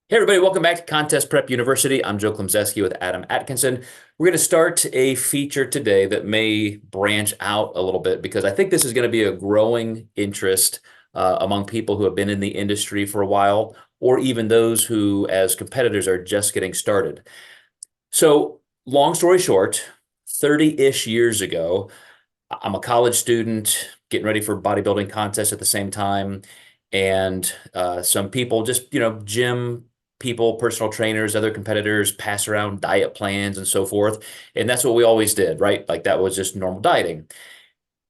Hey everybody, welcome back to Contest Prep University. I'm Joe Klemczewski with Adam Atkinson. We're going to start a feature today that may branch out a little bit because I think this is going to be a growing interest among people who have been in the industry for a while, or even those who, as competitors, are just getting started. So, long story short, 30-ish years ago, I'm a college student getting ready for bodybuilding contests at the same time. And some people just, gym people, personal trainers, other competitors pass around diet plans and so forth. And that's what we always did, right? Like that was just normal dieting.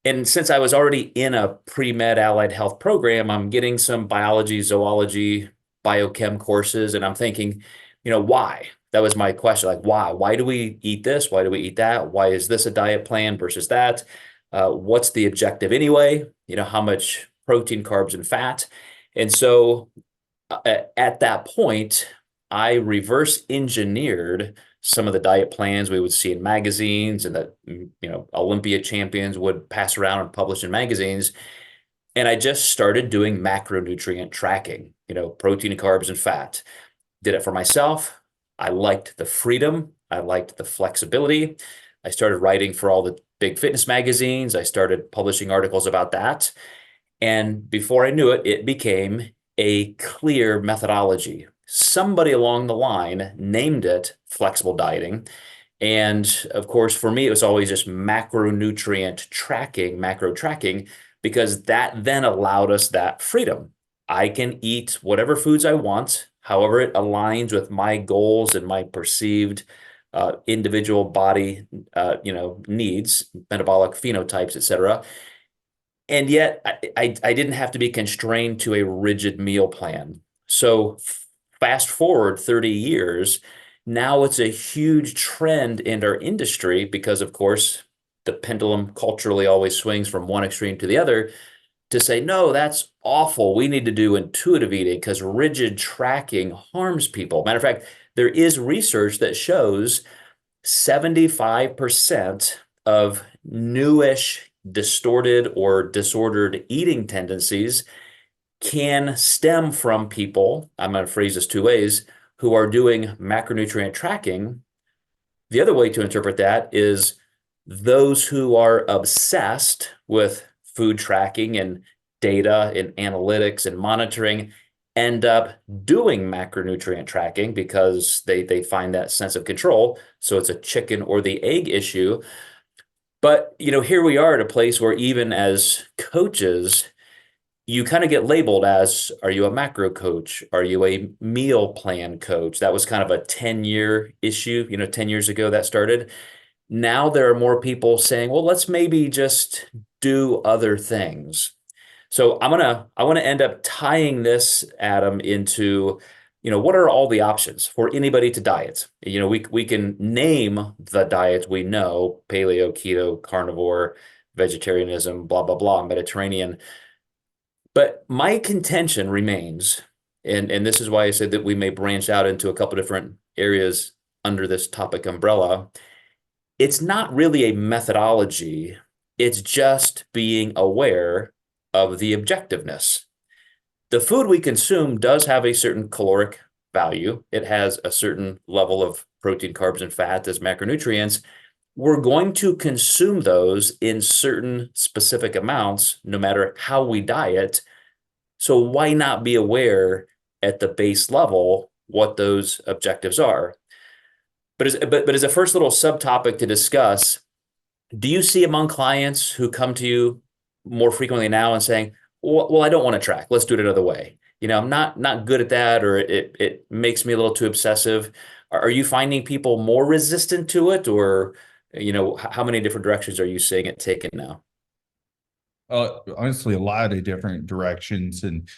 And since I was already in a pre-med allied health program, I'm getting some biology, zoology, biochem courses. And I'm thinking, why? That was my question. Like, why? Why do we eat this? Why do we eat that? Why is this a diet plan versus that? What's the objective anyway? How much protein, carbs, and fat? And so at that point, I reverse engineered some of the diet plans we would see in magazines and that, Olympia champions would pass around and publish in magazines. And I just started doing macronutrient tracking, protein, carbs, and fat. Did it for myself. I liked the freedom. I liked the flexibility. I started writing for all the big fitness magazines. I started publishing articles about that. And before I knew it, it became a clear methodology. Somebody along the line named it flexible dieting. And of course, for me, it was always just macronutrient tracking, macro tracking, because that then allowed us that freedom. I can eat whatever foods I want, however it aligns with my goals and my perceived individual body, needs, metabolic phenotypes, etc. And yet I didn't have to be constrained to a rigid meal plan. So fast forward 30 years, now it's a huge trend in our industry because, of course, the pendulum culturally always swings from one extreme to the other to say, no, that's awful. We need to do intuitive eating because rigid tracking harms people. Matter of fact, there is research that shows 75% of newish distorted or disordered eating tendencies can stem from people, I'm going to phrase this two ways, who are doing macronutrient tracking. The other way to interpret that is those who are obsessed with food tracking and data and analytics and monitoring end up doing macronutrient tracking because they find that sense of control. So it's a chicken or the egg issue. But here we are at a place where even as coaches, you kind of get labeled as, are you a macro coach? Are you a meal plan coach? That was kind of a 10-year issue, 10 years ago that started. Now there are more people saying, well, let's maybe just do other things. So I want to end up tying this, Adam, into, what are all the options for anybody to diet? We can name the diet we know, paleo, keto, carnivore, vegetarianism, blah, blah, blah, Mediterranean. But my contention remains, and this is why I said that we may branch out into a couple different areas under this topic umbrella. It's not really a methodology. It's just being aware of the objectiveness. The food we consume does have a certain caloric value. It has a certain level of protein, carbs, and fat as macronutrients. We're going to consume those in certain specific amounts, no matter how we diet. So why not be aware at the base level what those objectives are? But as a first little subtopic to discuss, do you see among clients who come to you more frequently now and saying, well, I don't want to track. Let's do it another way. I'm not good at that, or it makes me a little too obsessive. Are you finding people more resistant to it, or how many different directions are you seeing it taken now? Honestly, a lot of different directions. And,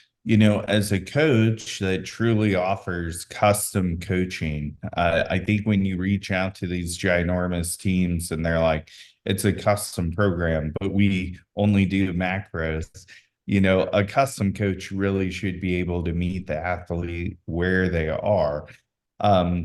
as a coach that truly offers custom coaching, I think when you reach out to these ginormous teams and they're like, it's a custom program, but we only do macros, a custom coach really should be able to meet the athlete where they are.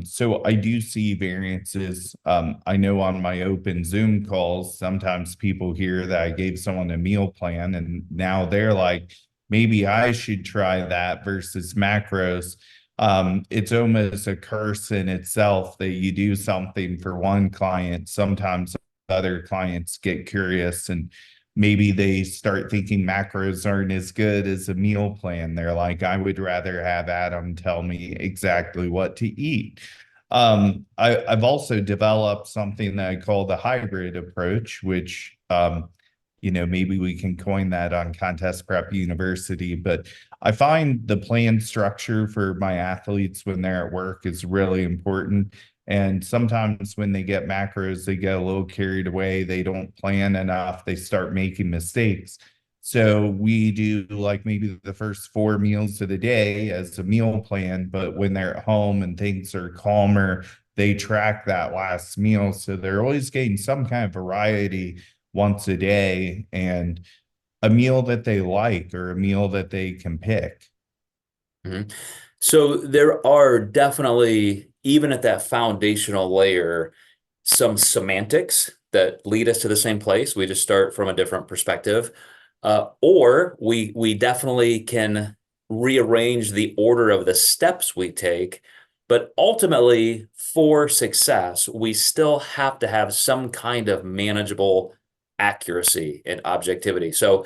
So I do see variances. I know on my open Zoom calls, sometimes people hear that I gave someone a meal plan and now they're like, maybe I should try that versus macros. It's almost a curse in itself that you do something for one client. Sometimes other clients get curious and maybe they start thinking macros aren't as good as a meal plan. They're like, I would rather have Adam tell me exactly what to eat. I've also developed something that I call the hybrid approach, which maybe we can coin that on Contest Prep University. But I find the plan structure for my athletes when they're at work is really important. And sometimes when they get macros, they get a little carried away. They don't plan enough. They start making mistakes. So we do like maybe the first 4 meals of the day as a meal plan, but when they're at home and things are calmer, they track that last meal. So they're always getting some kind of variety once a day and a meal that they like or a meal that they can pick. Mhm. So there are definitely, even at that foundational layer, some semantics that lead us to the same place. We just start from a different perspective. Or we definitely can rearrange the order of the steps we take. But ultimately, for success, we still have to have some kind of manageable accuracy and objectivity. So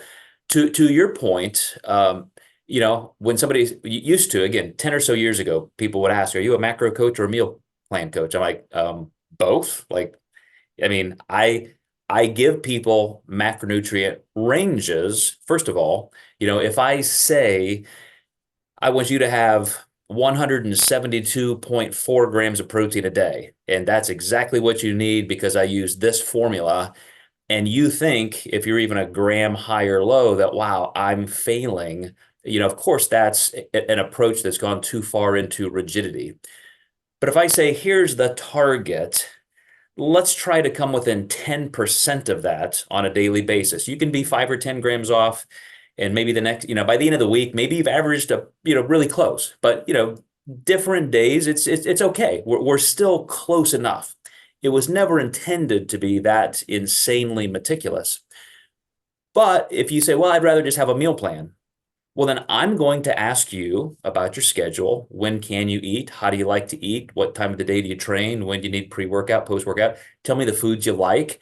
to your point, when somebody's used to, again, 10 or so years ago, people would ask, are you a macro coach or a meal plan coach? I'm like, both. Like, I mean, I give people macronutrient ranges. First of all, if I say I want you to have 172.4 grams of protein a day, and that's exactly what you need because I use this formula, and you think if you're even a gram high or low that, wow, I'm failing, of course, that's an approach that's gone too far into rigidity. But if I say, here's the target, let's try to come within 10% of that on a daily basis. You can be 5 or 10 grams off, and maybe the next, by the end of the week, maybe you've averaged really close. But different days, it's okay. We're still close enough. It was never intended to be that insanely meticulous. But if you say, well, I'd rather just have a meal plan, well, then I'm going to ask you about your schedule. When can you eat? How do you like to eat? What time of the day do you train? When do you need pre-workout, post-workout? Tell me the foods you like.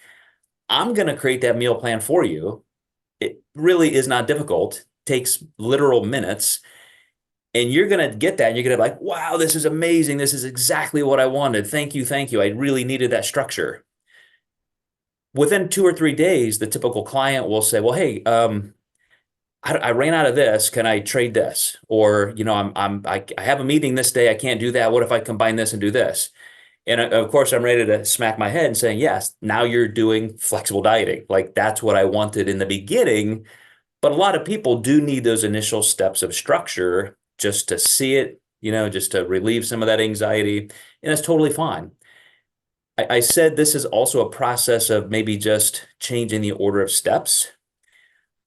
I'm going to create that meal plan for you. It really is not difficult. Takes literal minutes. And you're going to get that. And you're going to be like, wow, this is amazing. This is exactly what I wanted. Thank you. Thank you. I really needed that structure. Within 2 or 3 days, the typical client will say, well, hey, I ran out of this. Can I trade this? Or, I have a meeting this day. I can't do that. What if I combine this and do this? And of course, I'm ready to smack my head and saying, yes, now you're doing flexible dieting. Like that's what I wanted in the beginning. But a lot of people do need those initial steps of structure just to see it, just to relieve some of that anxiety. And that's totally fine. I said this is also a process of maybe just changing the order of steps.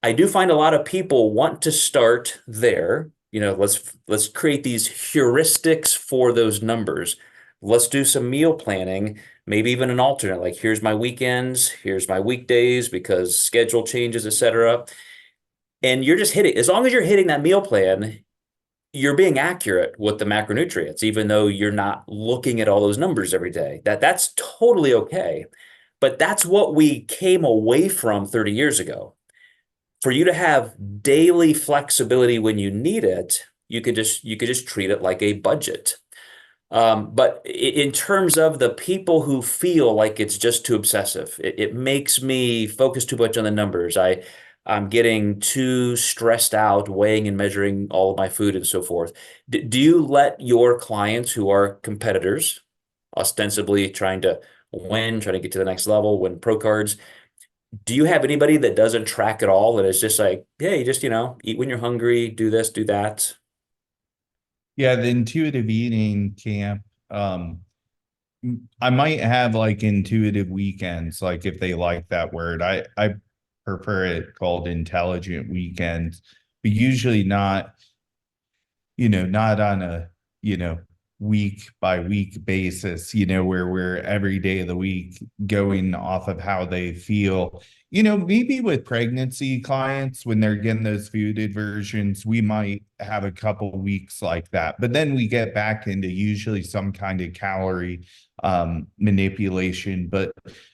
I do find a lot of people want to start there. Let's create these heuristics for those numbers. Let's do some meal planning, maybe even an alternate, like here's my weekends, here's my weekdays because schedule changes, etc. And you're just hitting, as long as you're hitting that meal plan, you're being accurate with the macronutrients, even though you're not looking at all those numbers every day. That's totally okay. But that's what we came away from 30 years ago. For you to have daily flexibility when you need it, you could just treat it like a budget. But in terms of the people who feel like it's just too obsessive, it makes me focus too much on the numbers. I'm getting too stressed out weighing and measuring all of my food and so forth. Do you let your clients who are competitors, ostensibly trying to win, trying to get to the next level, win pro cards, do you have anybody that doesn't track at all that is just like, hey, just, eat when you're hungry, do this, do that? Yeah, the intuitive eating camp. I might have like intuitive weekends, like if they like that word. I prefer it called intelligent weekends, but usually not, not on a, you know, week by week basis, where we're every day of the week going off of how they feel. Maybe with pregnancy clients, when they're getting those food aversions, we might have a couple weeks like that. But then we get back into usually some kind of calorie manipulation. But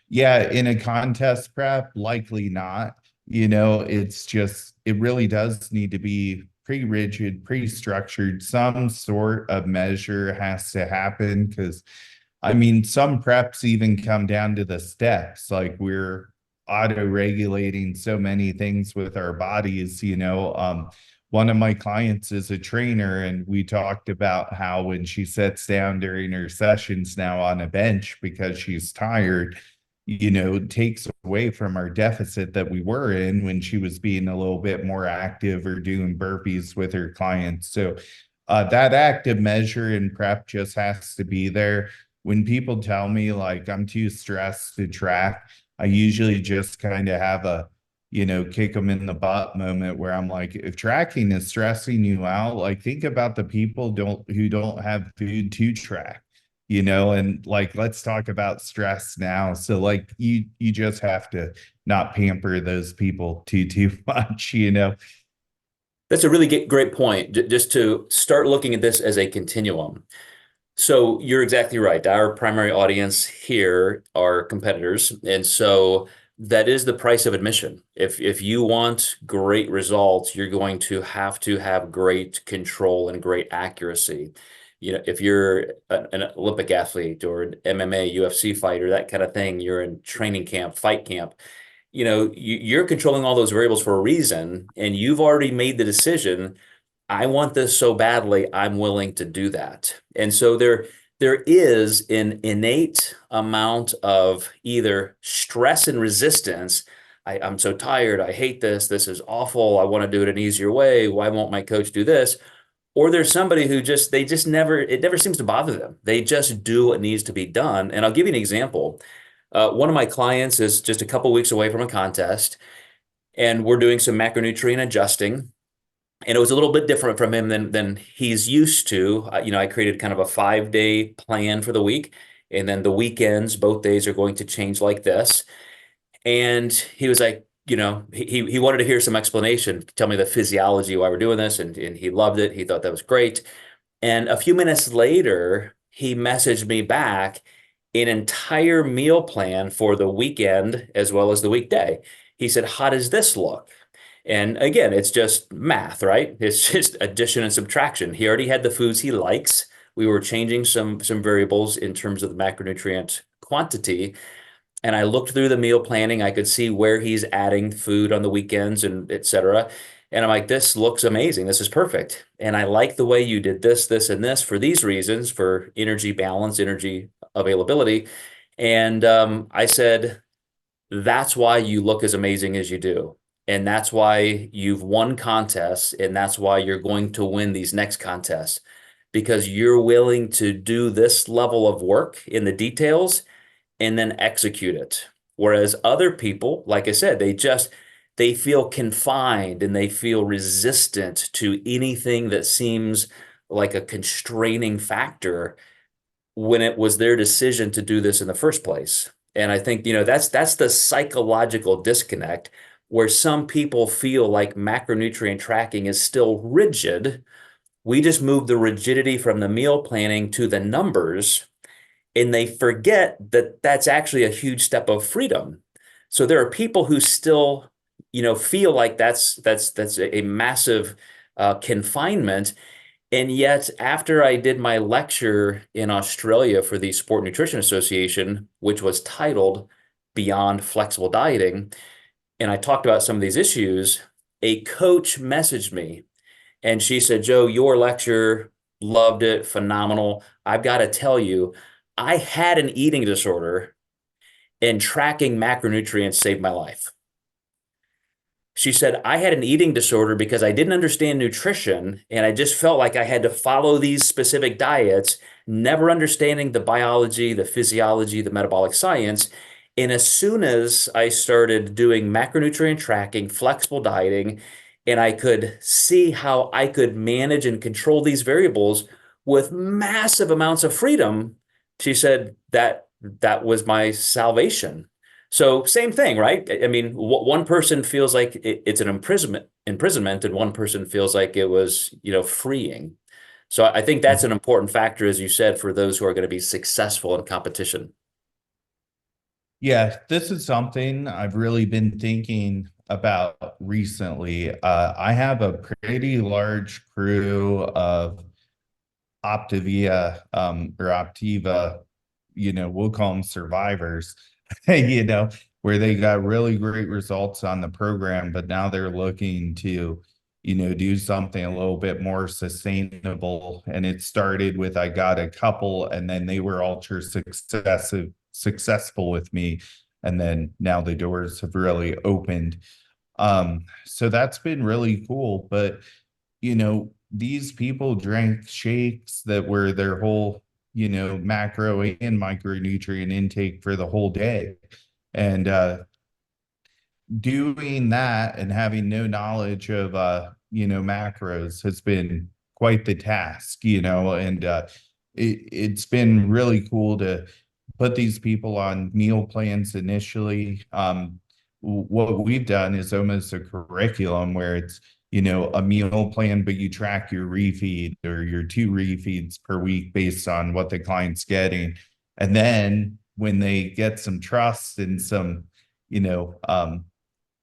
yeah, in a contest prep, likely not. It really does need to be pretty rigid, pretty structured. Some sort of measure has to happen because, I mean, some preps even come down to the steps. Like we're auto-regulating so many things with our bodies. One of my clients is a trainer, and we talked about how when she sits down during her sessions now on a bench because she's tired, takes away from our deficit that we were in when she was being a little bit more active or doing burpees with her clients. So that active measure in prep just has to be there. When people tell me like I'm too stressed to track, I usually just kind of have a, kick them in the butt moment where I'm like, if tracking is stressing you out, like think about the people who don't have food to track, and like let's talk about stress now. So like you just have to not pamper those people too much. That's a really great point, just to start looking at this as a continuum. So you're exactly right. Our primary audience here are competitors. And so that is the price of admission. If you want great results, you're going to have great control and great accuracy. If you're an Olympic athlete or an MMA, UFC fighter, that kind of thing, you're in training camp, fight camp, you're controlling all those variables for a reason, and you've already made the decision. I want this so badly, I'm willing to do that. And so there is an innate amount of either stress and resistance. I'm so tired. I hate this. This is awful. I want to do it an easier way. Why won't my coach do this? Or there's somebody who it never seems to bother them. They just do what needs to be done. And I'll give you an example. One of my clients is just a couple weeks away from a contest, and we're doing some macronutrient adjusting, and it was a little bit different from him than he's used to. I created kind of a 5-day plan for the week, and then the weekends, both days are going to change like this. And he was like, he wanted to hear some explanation, tell me the physiology why we're doing this, and he loved it. He thought that was great. And a few minutes later, he messaged me back an entire meal plan for the weekend as well as the weekday. He said, "How does this look?" And again, it's just math, right? It's just addition and subtraction. He already had the foods he likes. We were changing some variables in terms of the macronutrient quantity. And I looked through the meal planning. I could see where he's adding food on the weekends and et cetera. And I'm like, this looks amazing. This is perfect. And I like the way you did this, and this for these reasons, for energy balance, energy availability. And I said, that's why you look as amazing as you do. And that's why you've won contests, and that's why you're going to win these next contests, because you're willing to do this level of work in the details and then execute it. Whereas other people, like I said, they feel confined and they feel resistant to anything that seems like a constraining factor when it was their decision to do this in the first place. And I think, that's the psychological disconnect, where some people feel like macronutrient tracking is still rigid. We just move the rigidity from the meal planning to the numbers, and they forget that that's actually a huge step of freedom. So there are people who still, feel like that's a massive confinement. And yet, after I did my lecture in Australia for the Sport Nutrition Association, which was titled Beyond Flexible Dieting, and I talked about some of these issues, a coach messaged me and she said, "Joe, your lecture, loved it, phenomenal. I've got to tell you, I had an eating disorder and tracking macronutrients saved my life." She said, "I had an eating disorder because I didn't understand nutrition, and I just felt like I had to follow these specific diets, never understanding the biology, the physiology, the metabolic science. And as soon as I started doing macronutrient tracking, flexible dieting, and I could see how I could manage and control these variables, with massive amounts of freedom, she said that was my salvation. So same thing, right? I mean, one person feels like it's an imprisonment, and one person feels like it was, freeing. So I think that's an important factor, as you said, for those who are going to be successful in competition. Yeah, this is something I've really been thinking about recently. I have a pretty large crew of Optiva, we'll call them survivors, where they got really great results on the program, but now they're looking to, do something a little bit more sustainable. And it started with, I got a couple and then they were ultra successful with me. And then now the doors have really opened. So that's been really cool. But, these people drank shakes that were their whole, macro and micronutrient intake for the whole day. And doing that and having no knowledge of macros has been quite the task, and it's been really cool to put these people on meal plans initially. What we've done is almost a curriculum where it's, a meal plan, but you track your refeed or your 2 refeeds per week based on what the client's getting. And then when they get some trust and some, you know,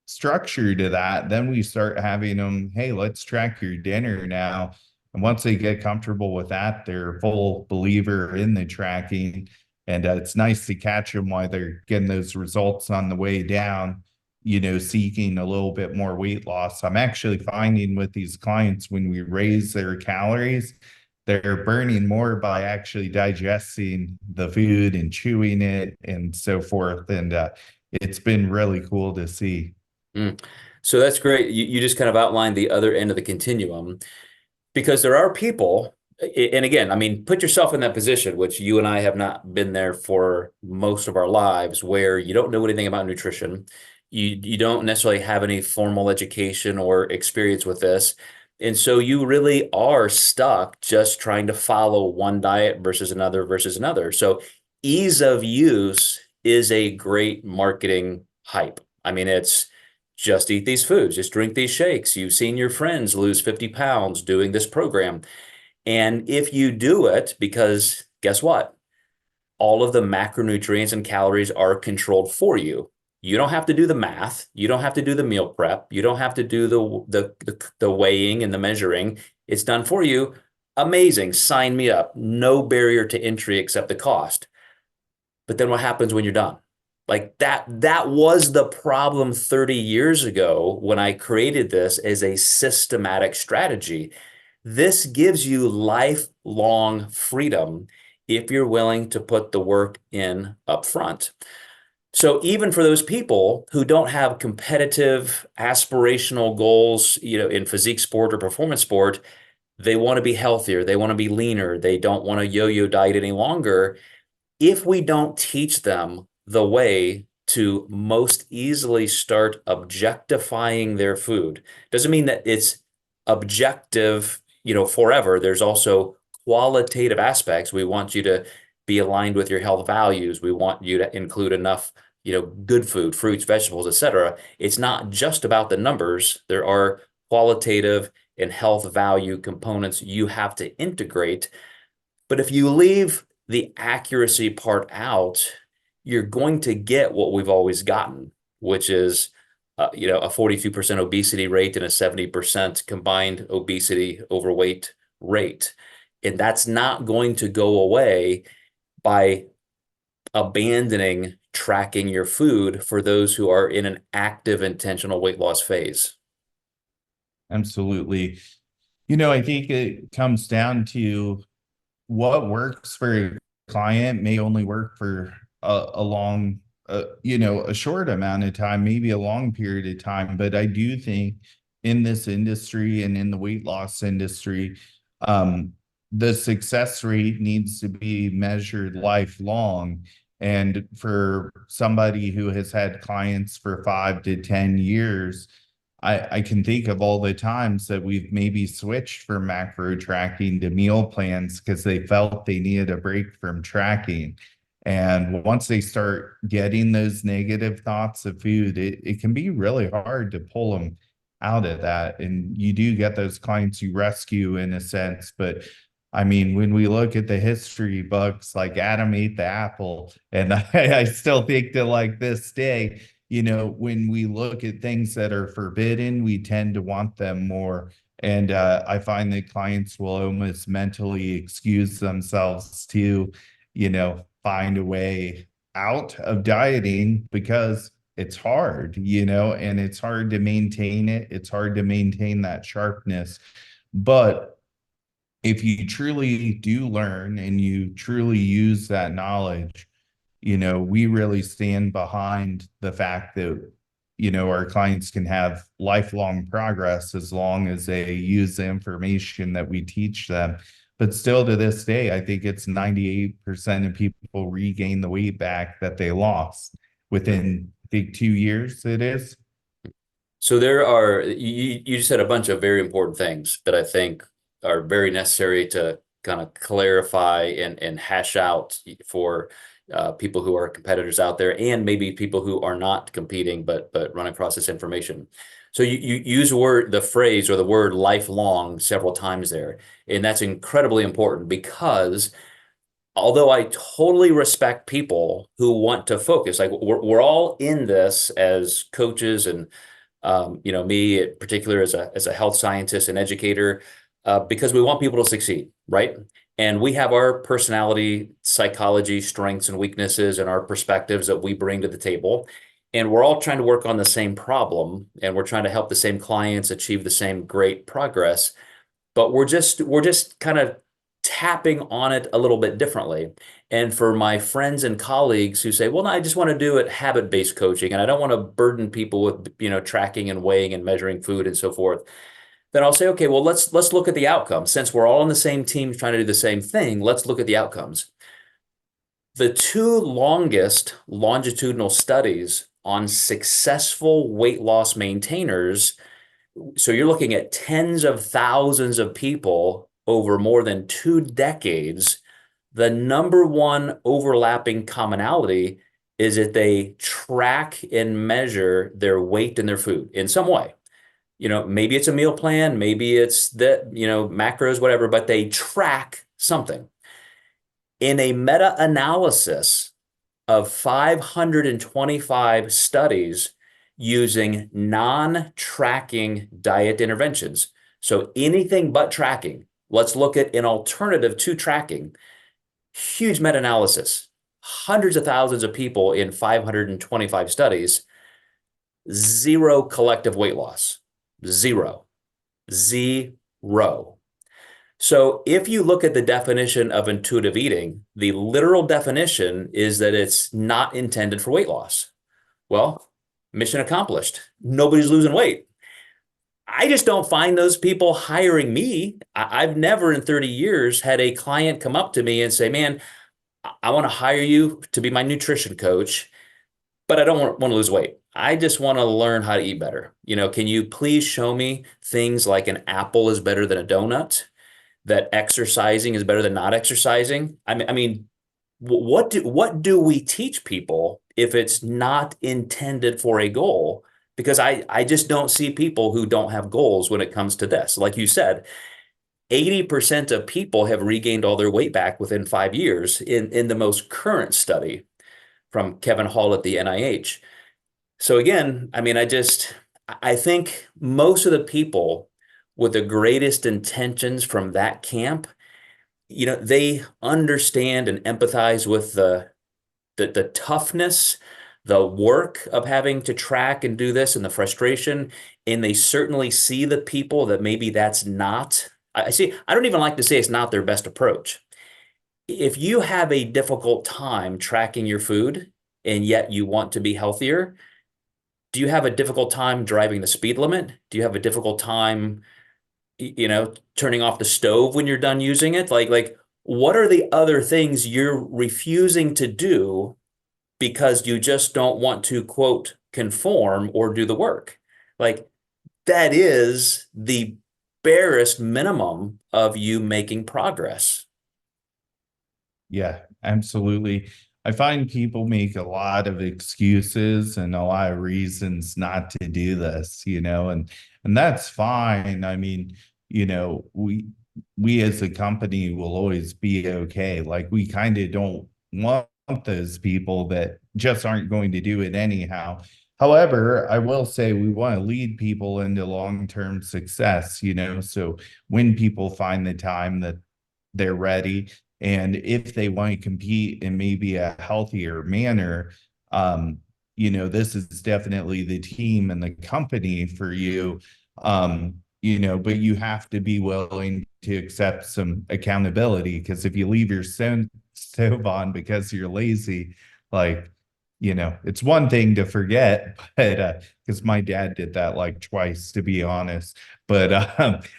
structure to that, then we start having them, hey, let's track your dinner now. And once they get comfortable with that, they're a full believer in the tracking. And it's nice to catch them while they're getting those results on the way down, seeking a little bit more weight loss. I'm actually finding with these clients, when we raise their calories, they're burning more by actually digesting the food and chewing it and so forth. And it's been really cool to see. Mm. So that's great. You just kind of outlined the other end of the continuum, because there are people, and again, I mean, put yourself in that position, which you and I have not been there for most of our lives, where you don't know anything about nutrition. You don't necessarily have any formal education or experience with this. And so you really are stuck just trying to follow one diet versus another versus another. So ease of use is a great marketing hype. I mean, it's just eat these foods, just drink these shakes. You've seen your friends lose 50 pounds doing this program. And if you do it, because guess what? All of the macronutrients and calories are controlled for you. You don't have to do the math. You don't have to do the meal prep. You don't have to do the weighing and the measuring. It's done for you. Amazing. Sign me up. No barrier to entry except the cost. But then what happens when you're done? Like that was the problem 30 years ago when I created this as a systematic strategy. This gives you lifelong freedom if you're willing to put the work in up front. So even for those people who don't have competitive aspirational goals, in physique sport or performance sport, they want to be healthier, they want to be leaner, they don't want to yo-yo diet any longer. If we don't teach them the way to most easily start objectifying their food, doesn't mean that it's objective, forever. There's also qualitative aspects. We want you to be aligned with your health values. We want you to include enough, good food, fruits, vegetables, etc. It's not just about the numbers. There are qualitative and health value components you have to integrate. But if you leave the accuracy part out, you're going to get what we've always gotten, which is, a 42% obesity rate and a 70% combined obesity overweight rate. And that's not going to go away by abandoning tracking your food for those who are in an active intentional weight loss phase. Absolutely. I think it comes down to what works for a client may only work for a long, a short amount of time, maybe a long period of time. But I do think in this industry and in the weight loss industry, the success rate needs to be measured lifelong. And for somebody who has had clients for 5 to 10 years, I can think of all the times that we've maybe switched from macro tracking to meal plans because they felt they needed a break from tracking. And once they start getting those negative thoughts of food, it can be really hard to pull them out of that. And you do get those clients you rescue in a sense. But I mean, when we look at the history books, like Adam ate the apple, and I still think that like this day, when we look at things that are forbidden, we tend to want them more. And I find that clients will almost mentally excuse themselves to, find a way out of dieting because it's hard, and it's hard to maintain it. It's hard to maintain that sharpness. But if you truly do learn and you truly use that knowledge, we really stand behind the fact that, our clients can have lifelong progress as long as they use the information that we teach them. But still to this day, I think it's 98% of people regain the weight back that they lost within, I think, 2 years it is. So you said a bunch of very important things that I think are very necessary to kind of clarify and hash out for people who are competitors out there, and maybe people who are not competing but run across this information. So you use the phrase or the word lifelong several times there, and that's incredibly important because although I totally respect people who want to focus, like we're all in this as coaches and me in particular as a health scientist and educator, because we want people to succeed, right? And we have our personality, psychology, strengths and weaknesses, and our perspectives that we bring to the table. And we're all trying to work on the same problem, and we're trying to help the same clients achieve the same great progress. But we're just kind of tapping on it a little bit differently. And for my friends and colleagues who say, well, no, I just want to do it habit-based coaching, and I don't want to burden people with, tracking and weighing and measuring food and so forth, then I'll say, okay, well, let's look at the outcomes. Since we're all on the same team trying to do the same thing, let's look at the outcomes. The two longest longitudinal studies on successful weight loss maintainers, so you're looking at tens of thousands of people over more than 2 decades, the number one overlapping commonality is that they track and measure their weight and their food in some way. Maybe it's a meal plan, maybe it's macros, whatever, but they track something. In a meta-analysis of 525 studies using non-tracking diet interventions, so anything but tracking, let's look at an alternative to tracking. Huge meta-analysis, hundreds of thousands of people in 525 studies, zero collective weight loss. Zero. Zero. So if you look at the definition of intuitive eating, the literal definition is that it's not intended for weight loss. Well, mission accomplished. Nobody's losing weight. I just don't find those people hiring me. I've never in 30 years had a client come up to me and say, man, I want to hire you to be my nutrition coach, but I don't want to lose weight. I just want to learn how to eat better. Can you please show me things like an apple is better than a donut, that exercising is better than not exercising? I mean, what do we teach people if it's not intended for a goal? Because I just don't see people who don't have goals when it comes to this. Like you said, 80% of people have regained all their weight back within 5 years in the most current study from Kevin Hall at the NIH. So again, I mean, I think most of the people with the greatest intentions from that camp, they understand and empathize with the toughness, the work of having to track and do this and the frustration. And they certainly see the people that maybe that's not, I don't even like to say it's not their best approach. If you have a difficult time tracking your food and yet you want to be healthier, do you have a difficult time driving the speed limit? Do you have a difficult time, turning off the stove when you're done using it? Like what are the other things you're refusing to do because you just don't want to, quote, conform or do the work? Like, that is the barest minimum of you making progress. Yeah, absolutely. I find people make a lot of excuses and a lot of reasons not to do this, and that's fine. I mean, we as a company will always be okay. Like we kind of don't want those people that just aren't going to do it anyhow. However, I will say we want to lead people into long-term success, so when people find the time that they're ready, and if they want to compete in maybe a healthier manner, this is definitely the team and the company for you. But you have to be willing to accept some accountability, because if you leave your stove on because you're lazy, like, it's one thing to forget, but because my dad did that like twice, to be honest. But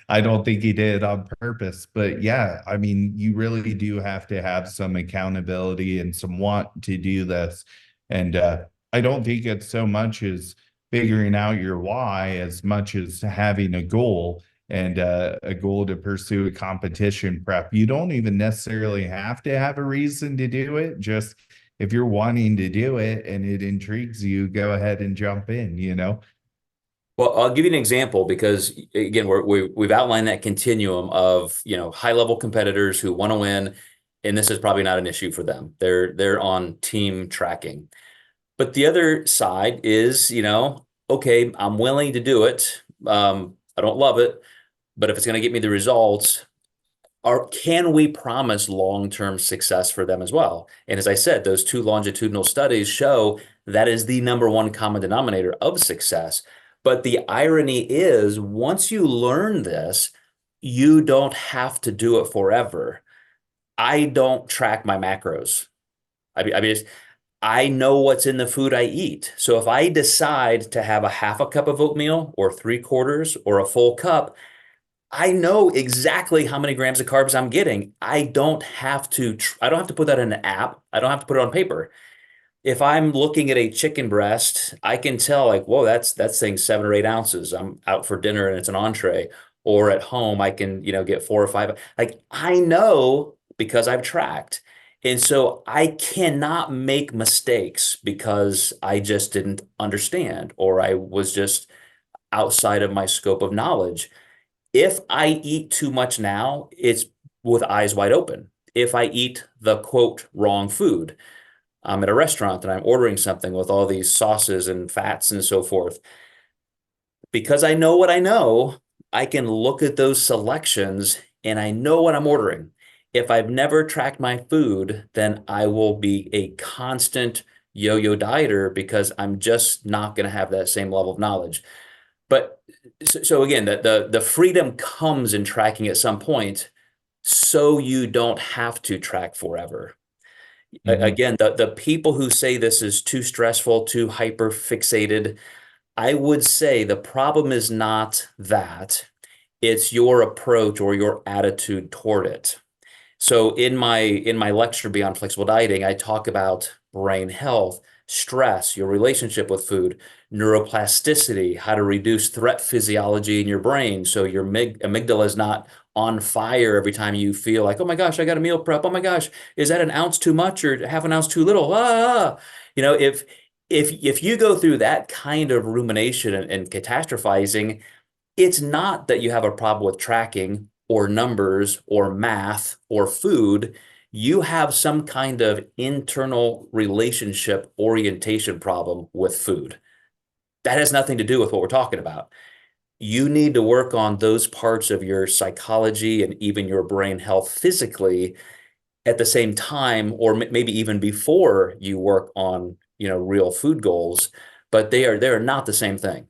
I don't think he did it on purpose. But yeah, I mean, you really do have to have some accountability and some want to do this. And I don't think it's so much as figuring out your why as much as having a goal, and a goal to pursue a competition prep. You don't even necessarily have to have a reason to do it. Just if you're wanting to do it and it intrigues you, go ahead and jump in. Well, I'll give you an example because again, we've outlined that continuum of, high level competitors who want to win, and this is probably not an issue for them. They're on team tracking. But the other side is, okay, I'm willing to do it. I don't love it, but if it's going to get me the results, can we promise long-term success for them as well? And as I said, those two longitudinal studies show that is the number one common denominator of success. But the irony is, once you learn this, you don't have to do it forever. I don't track my macros. I mean, I know what's in the food I eat. So if I decide to have a half a cup of oatmeal or three quarters or a full cup, I know exactly how many grams of carbs I'm getting. I don't have to put that in an app. I don't have to put it on paper. If I'm looking at a chicken breast, I can tell like, whoa, that's saying 7 or 8 ounces. I'm out for dinner and it's an entree. Or at home, I can, get 4 or 5. Like I know because I've tracked. And so I cannot make mistakes because I just didn't understand or I was just outside of my scope of knowledge. If I eat too much now, it's with eyes wide open. If I eat the quote wrong food, I'm at a restaurant and I'm ordering something with all these sauces and fats and so forth. Because I know what I know, I can look at those selections and I know what I'm ordering. If I've never tracked my food, then I will be a constant yo-yo dieter because I'm just not going to have that same level of knowledge. But so again, the freedom comes in tracking at some point, so you don't have to track forever. Mhm. Again, the people who say this is too stressful, too hyper fixated, I would say the problem is not that, it's your approach or your attitude toward it. So in my lecture Beyond Flexible Dieting, I talk about brain health, stress, your relationship with food, neuroplasticity, how to reduce threat physiology in your brain so your amygdala is not on fire every time you feel like, oh my gosh, I got a meal prep. Oh my gosh, is that an ounce too much or half an ounce too little? If you go through that kind of rumination and catastrophizing, it's not that you have a problem with tracking or numbers or math or food. You have some kind of internal relationship orientation problem with food. That has nothing to do with what we're talking about. You need to work on those parts of your psychology and even your brain health physically at the same time, or maybe even before you work on, real food goals, but they are not the same thing.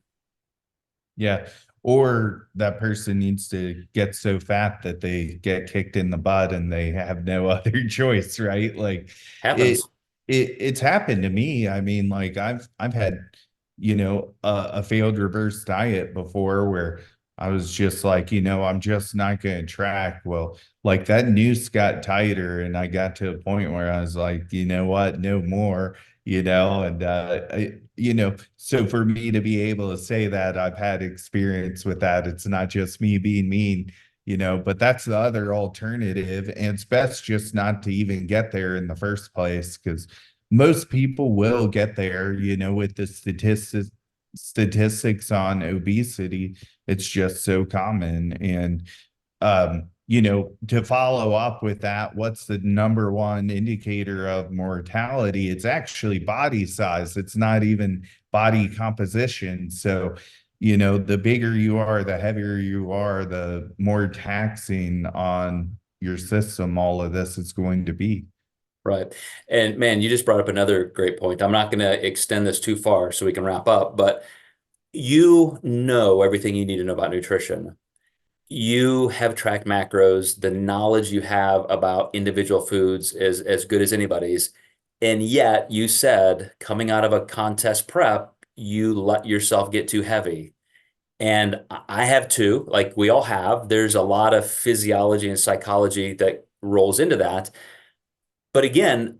Yeah. Or that person needs to get so fat that they get kicked in the butt and they have no other choice, right? Like it Happens. it's happened to me. I mean, like I've had, a failed reverse diet before where I was just like, I'm just not going to track. Well, like that noose got tighter and I got to a point where I was like, you know what, no more. and so for me to be able to say that I've had experience with that, it's not just me being mean, but that's the other alternative. And it's best just not to even get there in the first place, because most people will get there, with the statistics on obesity. It's just so common. And to follow up with that, what's the number one indicator of mortality? It's actually body size. It's not even body composition. So, the bigger you are, the heavier you are, the more taxing on your system all of this is going to be. Right. And man, you just brought up another great point. I'm not going to extend this too far so we can wrap up, but you know everything you need to know about nutrition. You have tracked macros. The knowledge you have about individual foods is as good as anybody's. And yet you said coming out of a contest prep, you let yourself get too heavy. And I have too, like we all have. There's a lot of physiology and psychology that rolls into that. But again,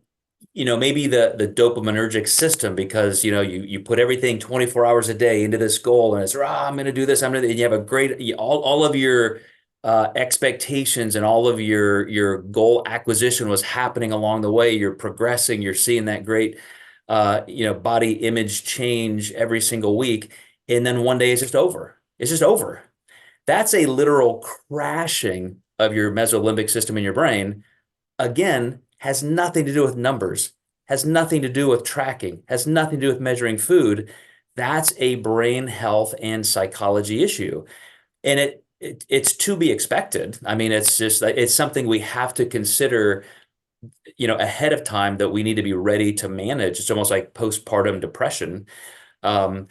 maybe the dopaminergic system, because you put everything 24 hours a day into this goal, and it's I'm going to do this, and you have a great all of your expectations and all of your goal acquisition was happening along the way. You're progressing, you're seeing that great body image change every single week, and then one day it's just over. It's just over. That's a literal crashing of your mesolimbic system in your brain. Again, has nothing to do with numbers, has nothing to do with tracking, has nothing to do with measuring food. That's a brain health and psychology issue. And it's to be expected. I mean, it's something we have to consider, ahead of time, that we need to be ready to manage. It's almost like postpartum depression. Um,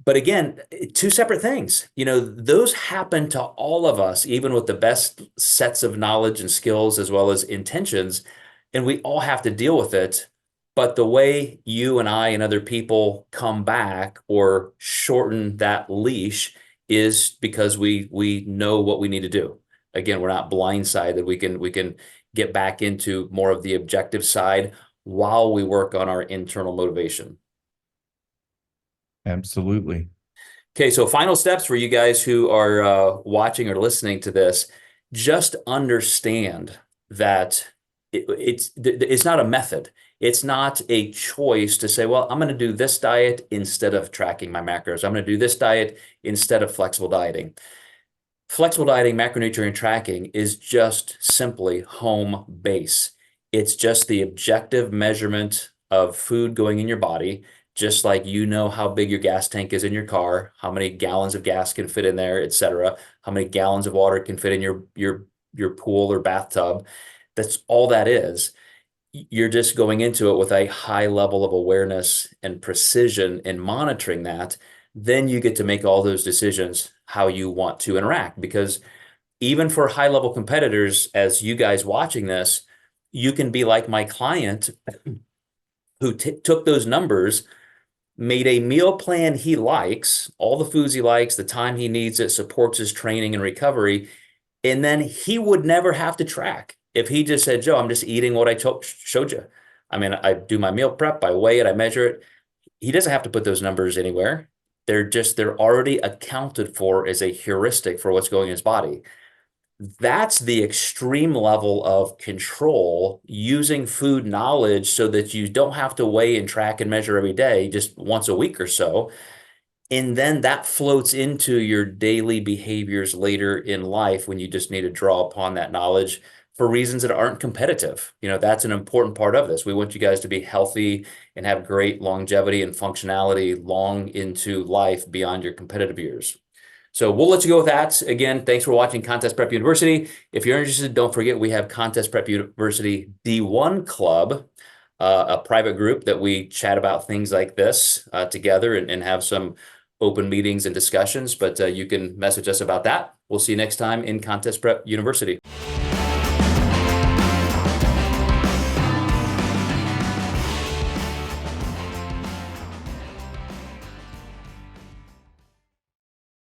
but again, two separate things. Those happen to all of us, even with the best sets of knowledge and skills as well as intentions, and we all have to deal with it. But the way you and I and other people come back or shorten that leash is because we know what we need to do. Again, we're not blindsided. We can get back into more of the objective side while we work on our internal motivation. Absolutely. Okay, so final steps for you guys who are watching or listening to this. Just understand that it's not a method. It's not a choice to say, well, I'm going to do this diet instead of tracking my macros. I'm going to do this diet instead of flexible dieting. Flexible dieting, macronutrient tracking is just simply home base. It's just the objective measurement of food going in your body, just like how big your gas tank is in your car, how many gallons of gas can fit in there, et cetera, how many gallons of water can fit in your pool or bathtub. That's all that is. You're just going into it with a high level of awareness and precision in monitoring that. Then you get to make all those decisions how you want to interact. Because even for high level competitors, as you guys watching this, you can be like my client who took those numbers, made a meal plan he likes, all the foods he likes, the time he needs it, supports his training and recovery, and then he would never have to track. If he just said, Joe, I'm just eating what I showed you. I mean, I do my meal prep, I weigh it, I measure it. He doesn't have to put those numbers anywhere. They're already accounted for as a heuristic for what's going in his body. That's the extreme level of control, using food knowledge so that you don't have to weigh and track and measure every day, just once a week or so. And then that floats into your daily behaviors later in life when you just need to draw upon that knowledge for reasons that aren't competitive. That's an important part of this. We want you guys to be healthy and have great longevity and functionality long into life beyond your competitive years. So we'll let you go with that. Again, thanks for watching Contest Prep University. If you're interested, don't forget we have Contest Prep University D1 Club, a private group that we chat about things like this together and have some open meetings and discussions, but you can message us about that. We'll see you next time in Contest Prep University.